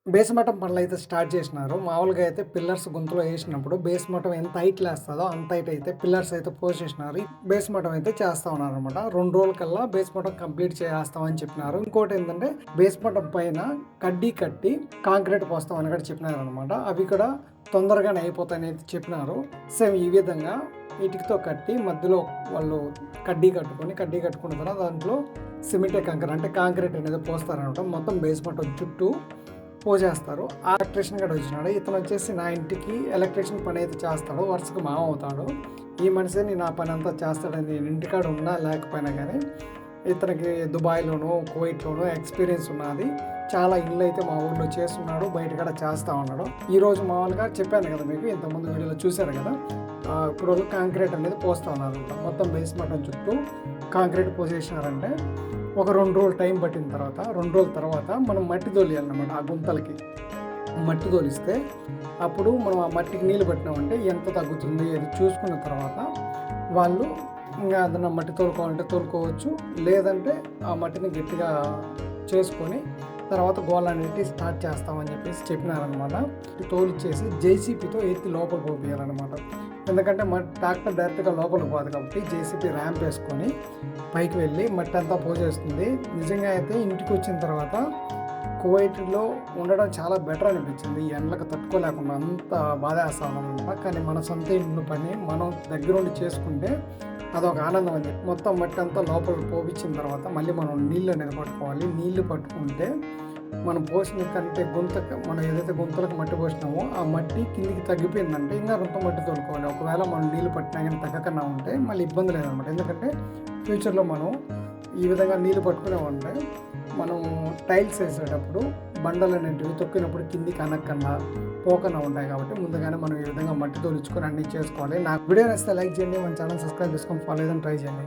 Base మటం పనులైతే start చేసినారు. మామూలుగా అయితే పిల్లర్స్ గుంతలో ఏసినప్పుడు బేస్ మటం ఎంత హైట్‌లో ఏస్తదో అంత హైట్ అయితే పిల్లర్స్ అయితే పోసేసినారు. బేస్ మటం అయితే చేస్తా ఉన్నారనమాట. 2 రోజులకల్లా బేస్ మటం కంప్లీట్ చేసేస్తామని చెప్పినారు. ఇంకోటేంటంటే బేస్ మటం పైన కడ్డీ కట్టి కాంక్రీట్ పోస్తామని కూడా చెప్పినారనమాట. అవి కూడా తొందరగానే అయిపోతాయని అయితే చెప్పినారు. సేమ్ ఈ విధంగా ఇటుకతో కట్టి మధ్యలో వాళ్ళు కడ్డీ కట్టుకున్న తర్వాత దాంట్లో సిమెంటే కంకర అంటే కాంక్రీట్ అనేది పోస్తారనమాట. మొత్తం బేస్ మటం చుట్టూ పోసేస్తారు. ఆ ఎలక్ట్రీషియన్ కూడా వచ్చినాడు. ఇతను వచ్చేసి నా ఇంటికి ఎలక్ట్రీషియన్ పని అయితే చేస్తాడు. వరుసకు మామ అవుతాడు. ఈ మనిషి నా పని అంతా చేస్తాడని నేను ఇంటికాడ ఉన్నా లేకపోయినా కానీ ఇతనికి దుబాయ్‌లోనూ, కువైట్‌లోనూ ఎక్స్‌పీరియన్స్ ఉన్నది. చాలా ఇల్లు అయితే మా ఊర్లో చేస్తున్నాడు. బయట కూడా చేస్తా ఉన్నాడు. ఈరోజు మామూలుగా చెప్పాను కదా మీకు ఇంతకుముందు వీడియోలో చూశారు కదా! ఇప్పుడు వాళ్ళు కాంక్రీట్ అనేది పోస్తా ఉన్నారనమాట. మొత్తం బేస్ మటం చుట్టూ కాంక్రీట్ పోసేసినారంటే ఒక 2 రోజులు టైం పట్టిన తర్వాత 2 రోజుల తర్వాత మనం మట్టి తోలియాలన్నమాట ఆ గుంతలకి. మట్టి తోలిస్తే అప్పుడు మనం ఆ మట్టికి నీళ్ళు పట్టినామంటే ఎంత తగ్గుతుంది అది చూసుకున్న తర్వాత వాళ్ళు ఇంకా ఏదన్నా మట్టి తోలుకోవాలంటే తోలుకోవచ్చు. లేదంటే ఆ మట్టిని గట్టిగా చేసుకొని తర్వాత గోళాన్నిటి స్టార్ట్ చేస్తామని చెప్పేసి చెప్పినారనమాట. తోలిచ్చేసి జేసీబీతో ఎత్తి లోపల పోపియాలన్నమాట. ఎందుకంటే ట్రాక్టర్ డైరెక్ట్‌గా లోపలికి పోదు కాబట్టి జేసీబీ ర్యాంప్ వేసుకొని పైకి వెళ్ళి మట్టి అంతా పోసేస్తుంది. నిజంగా అయితే ఇంటికి వచ్చిన తర్వాత కువైట్‌లో ఉండడం చాలా బెటర్ అనిపించింది. ఈ ఎండలకు తట్టుకోలేకుండా అంత బాధేస్తామనమాట. కానీ మన సొంత ఇంట్లో పని మనం దగ్గరుండి చేసుకుంటే అదొక ఆనందం అని చెప్పి మొత్తం మట్టి అంతా లోపలికి పోపించిన తర్వాత మళ్ళీ మనం నీళ్ళు అనేది పట్టుకోవాలి. నీళ్లు పట్టుకుంటే మనం పోసిన కంటే మనం ఏదైతే గుంతలకు మట్టి పోసినామో ఆ మట్టి కిందికి తగ్గిపోయిందంటే ఇంకా రొంత మట్టి తోలుకోవాలి. ఒకవేళ మనం నీళ్ళు పట్టినా కానీ తగ్గకుండా ఉంటే మళ్ళీ ఇబ్బంది లేదనమాట. ఎందుకంటే ఫ్యూచర్లో మనం ఈ విధంగా నీళ్ళు పట్టుకున్నామంటే మనం టైల్స్ వేసేటప్పుడు బండలు అనేటివి తొక్కినప్పుడు కిందికి అనక్కకుండా పోకుండా ఉంటాయి కాబట్టి ముందుగానే మనం ఈ విధంగా మట్టి తోలుచుకొని అన్నీ చేసుకోవాలి. నాకు వీడియో నచ్చితే లైక్ చేయండి. మన ఛానల్ సబ్స్క్రైబ్ చేసుకొని ఫాలో అయ్యేదని ట్రై చేయండి.